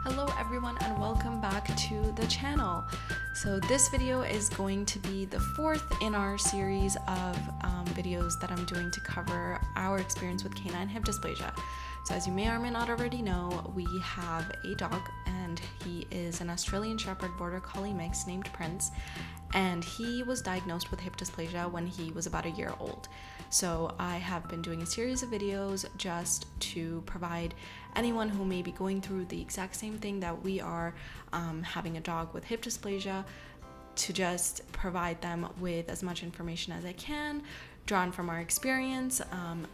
Hello everyone and welcome back to the channel. So this video is going to be the fourth in our series of videos that I'm doing to cover our experience with canine hip dysplasia. So as you may or may not already know, we have a dog and he is an Australian Shepherd Border Collie mix named Prince, and he was diagnosed with hip dysplasia when he was about a year old. So I have been doing a series of videos just to provide anyone who may be going through the exact same thing that we are, having a dog with hip dysplasia, to just provide them with as much information as I can, drawn from our experience,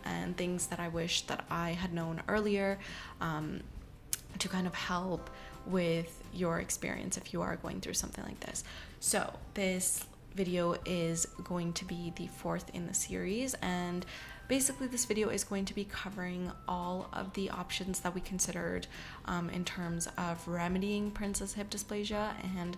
and things that I wish that I had known earlier, to kind of help with your experience if you are going through something like this. So this video is going to be the fourth in the series, and basically this video is going to be covering all of the options that we considered in terms of remedying Prince's hip dysplasia, and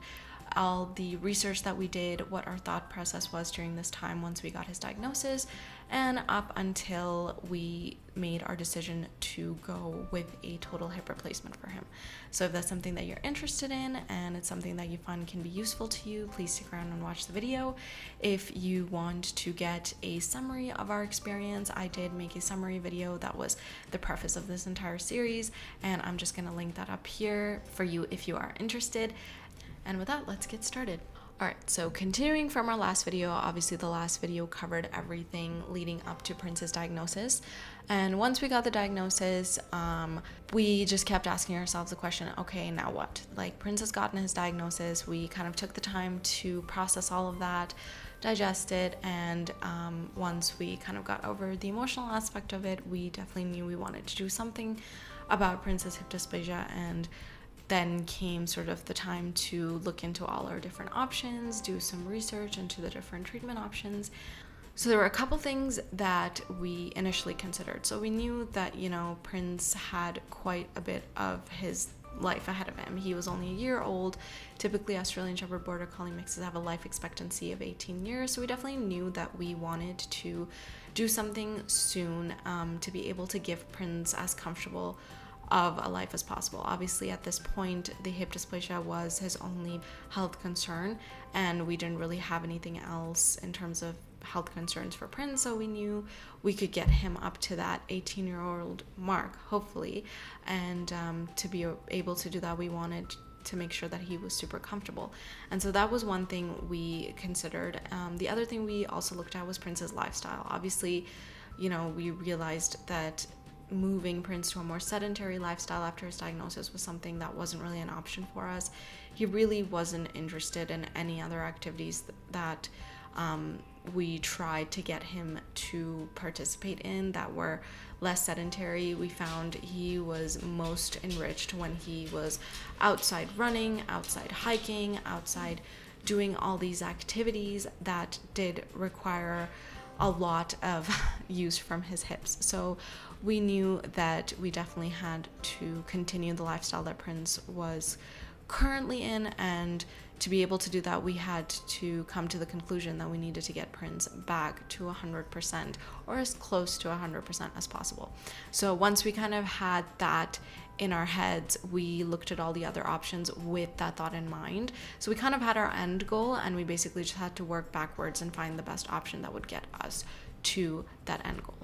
all the research that we did, what our thought process was during this time once we got his diagnosis, and up until we made our decision to go with a total hip replacement for him. So if that's something that you're interested in and it's something that you find can be useful to you, please stick around and watch the video. If you want to get a summary of our experience, I did make a summary video that was the preface of this entire series, and I'm just going to link that up here for you if you are interested. And with that, let's get started. Alright, so continuing from our last video, obviously the last video covered everything leading up to Prince's diagnosis. And once we got the diagnosis, we just kept asking ourselves the question, okay, now what? Like, Prince has gotten his diagnosis, we kind of took the time to process all of that, digest it, and once we kind of got over the emotional aspect of it, we definitely knew we wanted to do something about Prince's hip dysplasia, and then came sort of the time to look into all our different options, do some research into the different treatment options. So there were a couple things that we initially considered. So we knew that, Prince had quite a bit of his life ahead of him. He was only a year old. Typically, Australian Shepherd Border Collie mixes have a life expectancy of 18 years. So we definitely knew that we wanted to do something soon to be able to give Prince as comfortable of a life as possible. Obviously, at this point, the hip dysplasia was his only health concern, and we didn't really have anything else in terms of health concerns for Prince, so we knew we could get him up to that 18-year-old mark, hopefully, and to be able to do that, we wanted to make sure that he was super comfortable. And so that was one thing we considered. The other thing we also looked at was Prince's lifestyle. Obviously, we realized that moving Prince to a more sedentary lifestyle after his diagnosis was something that wasn't really an option for us. He really wasn't interested in any other activities that we tried to get him to participate in that were less sedentary. We found he was most enriched when he was outside running, outside hiking, outside doing all these activities that did require a lot of use from his hips. So we knew that we definitely had to continue the lifestyle that Prince was currently in, and to be able to do that, we had to come to the conclusion that we needed to get Prince back to 100% or as close to 100% as possible. So once we kind of had that in our heads, we looked at all the other options with that thought in mind. So we kind of had our end goal, and we basically just had to work backwards and find the best option that would get us to that end goal.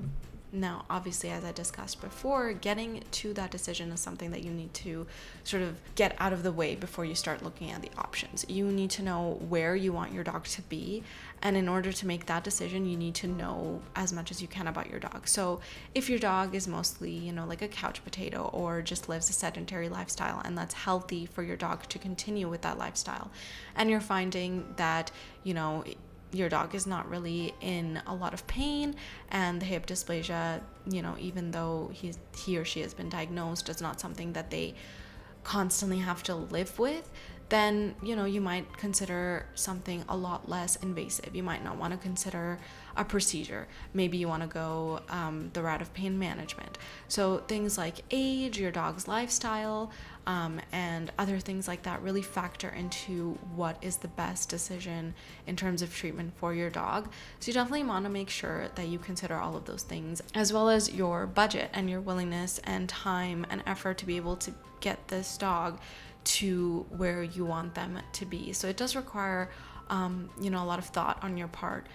Now, obviously, as I discussed before, getting to that decision is something that you need to sort of get out of the way before you start looking at the options. You need to know where you want your dog to be, and in order to make that decision, you need to know as much as you can about your dog. So if your dog is mostly, like a couch potato or just lives a sedentary lifestyle, and that's healthy for your dog to continue with that lifestyle, and you're finding that, your dog is not really in a lot of pain, and the hip dysplasia, even though he or she has been diagnosed, is not something that they constantly have to live with, then, you know, you might consider something a lot less invasive. You might not want to consider a procedure. Maybe you want to go the route of pain management. So things like age, your dog's lifestyle, and other things like that really factor into what is the best decision in terms of treatment for your dog. So you definitely want to make sure that you consider all of those things, as well as your budget and your willingness and time and effort to be able to get this dog to where you want them to be. So it does require you know, a lot of thought on your part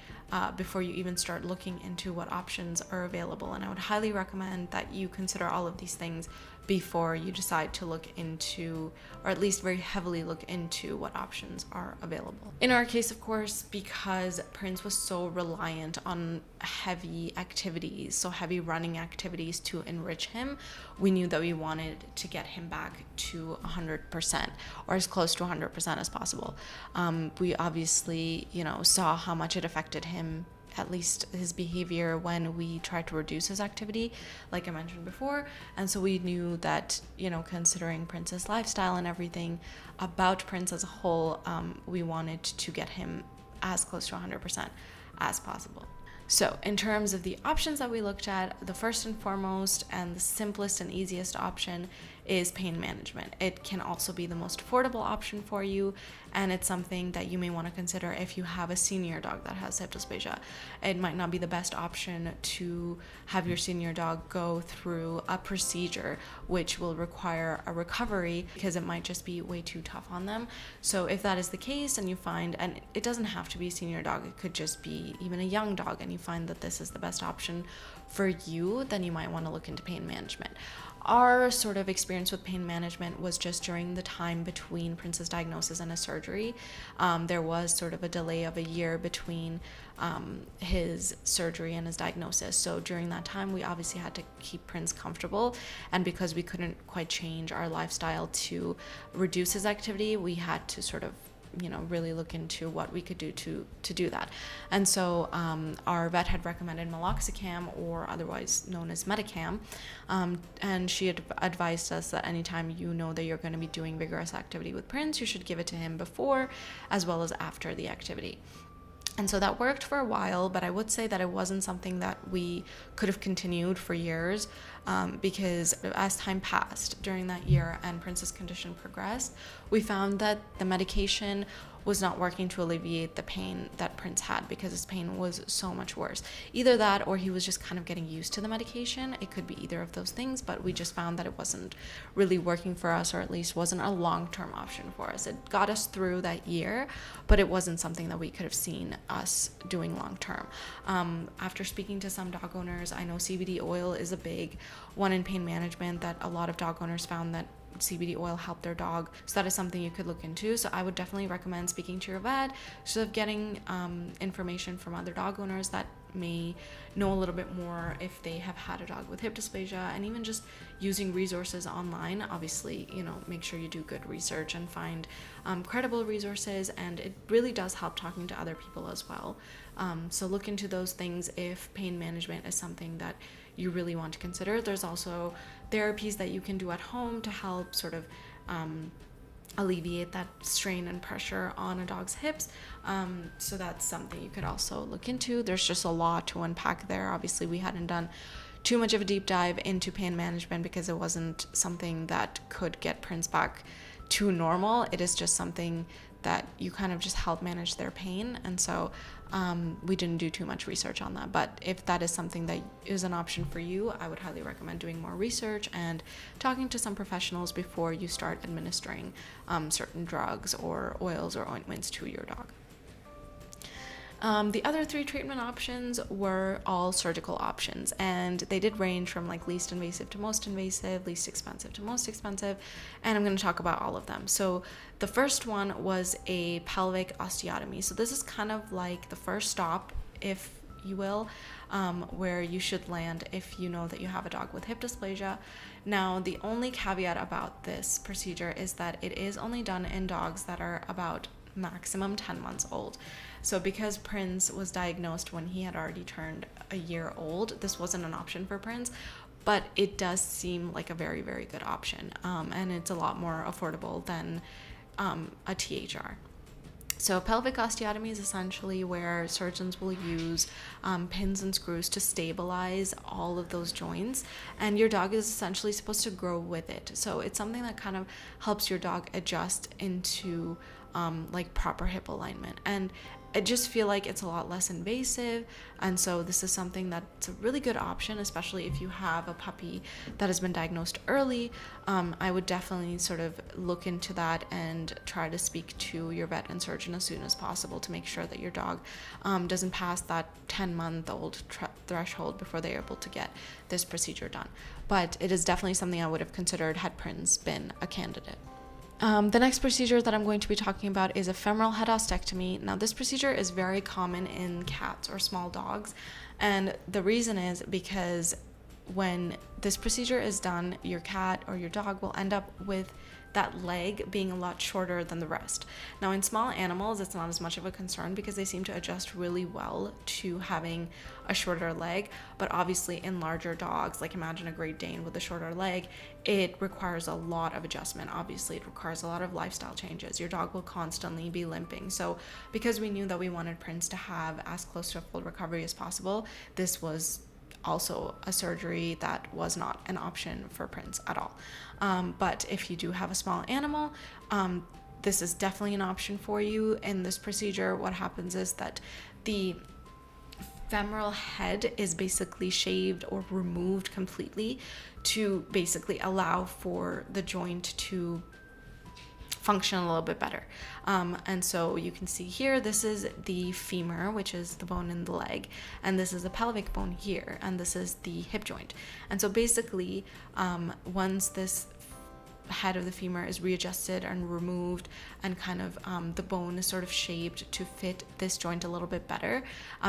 before you even start looking into what options are available. And I would highly recommend that you consider all of these things before you decide to look into, or at least very heavily look into, what options are available. In our case, of course, because Prince was so reliant on heavy activities, so heavy running activities to enrich him, we knew that we wanted to get him back to 100%, or as close to 100% as possible. We obviously, you know, saw how much it affected him, at least his behavior, when we tried to reduce his activity, like I mentioned before. And so we knew that, you know, considering Prince's lifestyle and everything about Prince as a whole, we wanted to get him as close to 100% as possible. So in terms of the options that we looked at, the first and foremost and the simplest and easiest option is pain management. It can also be the most affordable option for you, and it's something that you may want to consider if you have a senior dog that has hip dysplasia. It might not be the best option to have your senior dog go through a procedure which will require a recovery, because it might just be way too tough on them. So if that is the case and you find, and it doesn't have to be a senior dog, it could just be even a young dog, and you find that this is the best option for you, then you might want to look into pain management. Our sort of experience with pain management was just during the time between Prince's diagnosis and his surgery. There was sort of a delay of a year between his surgery and his diagnosis. So during that time, we obviously had to keep Prince comfortable. And because we couldn't quite change our lifestyle to reduce his activity, we had to sort of, you know, really look into what we could do to do that. And so our vet had recommended meloxicam, or otherwise known as Metacam, and she had advised us that anytime you know that you're going to be doing vigorous activity with Prince, you should give it to him before as well as after the activity. And so that worked for a while, but I would say that it wasn't something that we could have continued for years, because as time passed during that year and Prince's condition progressed, we found that the medication was not working to alleviate the pain that Prince had, because his pain was so much worse. Either that, or he was just kind of getting used to the medication. It could be either of those things, but we just found that it wasn't really working for us, or at least wasn't a long-term option for us. It got us through that year, but it wasn't something that we could have seen us doing long-term. After speaking to some dog owners, I know CBD oil is a big one in pain management, that a lot of dog owners found that CBD oil helped their dog. So that is something you could look into. So I would definitely recommend speaking to your vet, sort of getting information from other dog owners that may know a little bit more if they have had a dog with hip dysplasia, and even just using resources online. Obviously, you know, make sure you do good research and find credible resources, and it really does help talking to other people as well. So look into those things if pain management is something that you really want to consider. There's also therapies that you can do at home to help sort of alleviate that strain and pressure on a dog's hips. So that's something you could also look into. There's just a lot to unpack there. Obviously, we hadn't done too much of a deep dive into pain management because it wasn't something that could get Prince back to normal. It is just something that you kind of just help manage their pain. And so we didn't do too much research on that. But if that is something that is an option for you, I would highly recommend doing more research and talking to some professionals before you start administering certain drugs or oils or ointments to your dog. The other three treatment options were all surgical options, and they did range from like least invasive to most invasive, least expensive to most expensive, and I'm going to talk about all of them. So the first one was a pelvic osteotomy. So this is kind of like the first stop, if you will, where you should land if you know that you have a dog with hip dysplasia. Now, the only caveat about this procedure is that it is only done in dogs that are about maximum 10 months old. So because Prince was diagnosed when he had already turned a year old, this wasn't an option for Prince, but it does seem like a very, very good option. And it's a lot more affordable than a THR. So pelvic osteotomy is essentially where surgeons will use pins and screws to stabilize all of those joints, and your dog is essentially supposed to grow with it. So it's something that kind of helps your dog adjust into like proper hip alignment, and I just feel like it's a lot less invasive. And so this is something that's a really good option, especially if you have a puppy that has been diagnosed early. I would definitely sort of look into that and try to speak to your vet and surgeon as soon as possible to make sure that your dog doesn't pass that 10-month-old threshold before they're able to get this procedure done. But it is definitely something I would have considered had Prince been a candidate. The next procedure that I'm going to be talking about is a femoral head ostectomy. Now, this procedure is very common in cats or small dogs, and the reason is because when this procedure is done, your cat or your dog will end up with that leg being a lot shorter than the rest. Now, in small animals, it's not as much of a concern because they seem to adjust really well to having a shorter leg, but obviously in larger dogs, like imagine a Great Dane with a shorter leg, it requires a lot of adjustment. Obviously, it requires a lot of lifestyle changes. Your dog will constantly be limping. So because we knew that we wanted Prince to have as close to a full recovery as possible, this was also a surgery that was not an option for Prince at all. But if you do have a small animal, this is definitely an option for you. In this procedure, what happens is that the femoral head is basically shaved or removed completely to basically allow for the joint to function a little bit better. And so you can see here, this is the femur, which is the bone in the leg, and this is the pelvic bone here, and this is the hip joint. And so basically, once this head of the femur is readjusted and removed, and kind of the bone is sort of shaped to fit this joint a little bit better,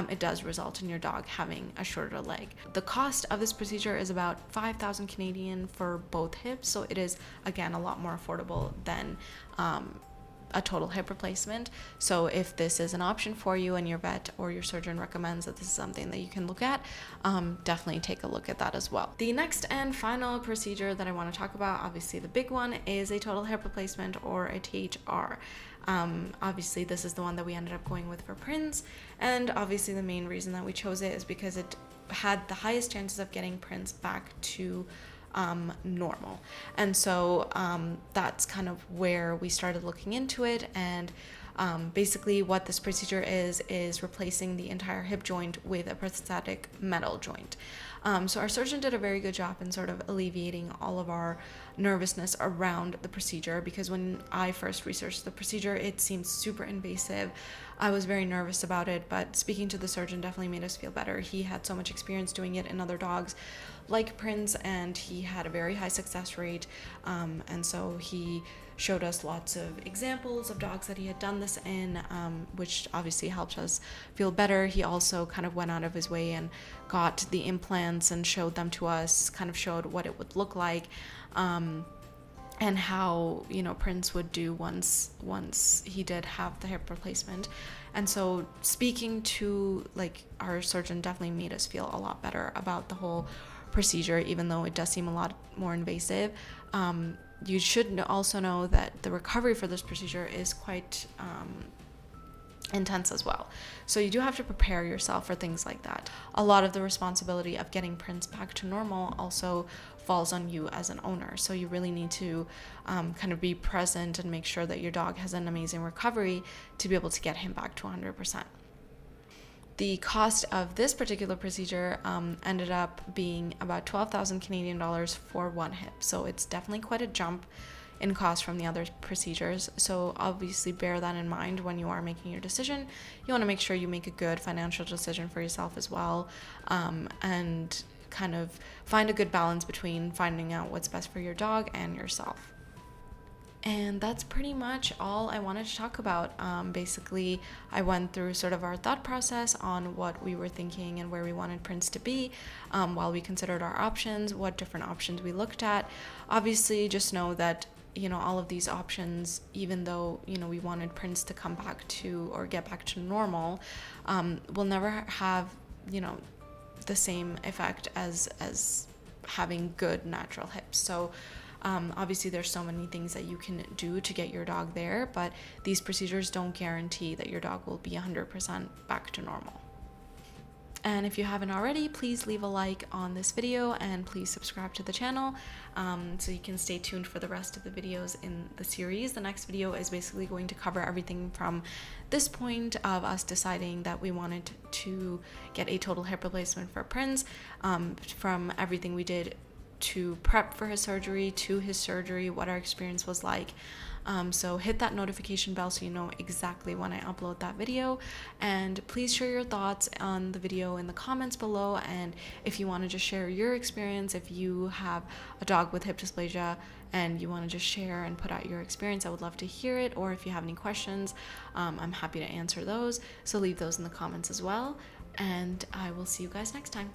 it does result in your dog having a shorter leg. The cost of this procedure is about 5,000 Canadian for both hips, so it is again a lot more affordable than a total hip replacement. So if this is an option for you and your vet or your surgeon recommends that this is something that you can look at, definitely take a look at that as well. The next and final procedure that I want to talk about, obviously the big one, is a total hip replacement or a THR. Obviously this is the one that we ended up going with for Prince, and obviously the main reason that we chose it is because it had the highest chances of getting Prince back to normal. And so that's kind of where we started looking into it, and basically what this procedure is replacing the entire hip joint with a prosthetic metal joint. So our surgeon did a very good job in sort of alleviating all of our nervousness around the procedure, because when I first researched the procedure, it seemed super invasive. I was very nervous about it, but speaking to the surgeon definitely made us feel better. He had so much experience doing it in other dogs like Prince, and he had a very high success rate, and so he showed us lots of examples of dogs that he had done this in, which obviously helped us feel better. He also kind of went out of his way and got the implants and showed them to us, kind of showed what it would look like, and how, you know, Prince would do once he did have the hip replacement. And so speaking to, like, our surgeon definitely made us feel a lot better about the whole procedure, even though it does seem a lot more invasive. You should also know that the recovery for this procedure is quite intense as well. So you do have to prepare yourself for things like that. A lot of the responsibility of getting Prince back to normal also falls on you as an owner. So you really need to kind of be present and make sure that your dog has an amazing recovery to be able to get him back to 100%. The cost of this particular procedure ended up being about 12,000 Canadian dollars for one hip. So it's definitely quite a jump in cost from the other procedures. So obviously bear that in mind when you are making your decision. You want to make sure you make a good financial decision for yourself as well, and kind of find a good balance between finding out what's best for your dog and yourself. And that's pretty much all I wanted to talk about. Basically, I went through sort of our thought process on what we were thinking and where we wanted Prince to be while we considered our options, what different options we looked at. Obviously, just know that, you know, all of these options, even though, you know, we wanted Prince to come back to or get back to normal, will never have, you know, the same effect as having good natural hips. So Obviously, there's so many things that you can do to get your dog there, but these procedures don't guarantee that your dog will be 100% back to normal. And if you haven't already, please leave a like on this video and please subscribe to the channel so you can stay tuned for the rest of the videos in the series. The next video is basically going to cover everything from this point of us deciding that we wanted to get a total hip replacement for Prince, from everything we did to prep for his surgery, to his surgery, what our experience was like. So hit that notification bell so you know exactly when I upload that video, and please share your thoughts on the video in the comments below. And if you want to just share your experience, if you have a dog with hip dysplasia and you want to just share and put out your experience, I would love to hear it. Or if you have any questions, I'm happy to answer those, so leave those in the comments as well, and I will see you guys next time.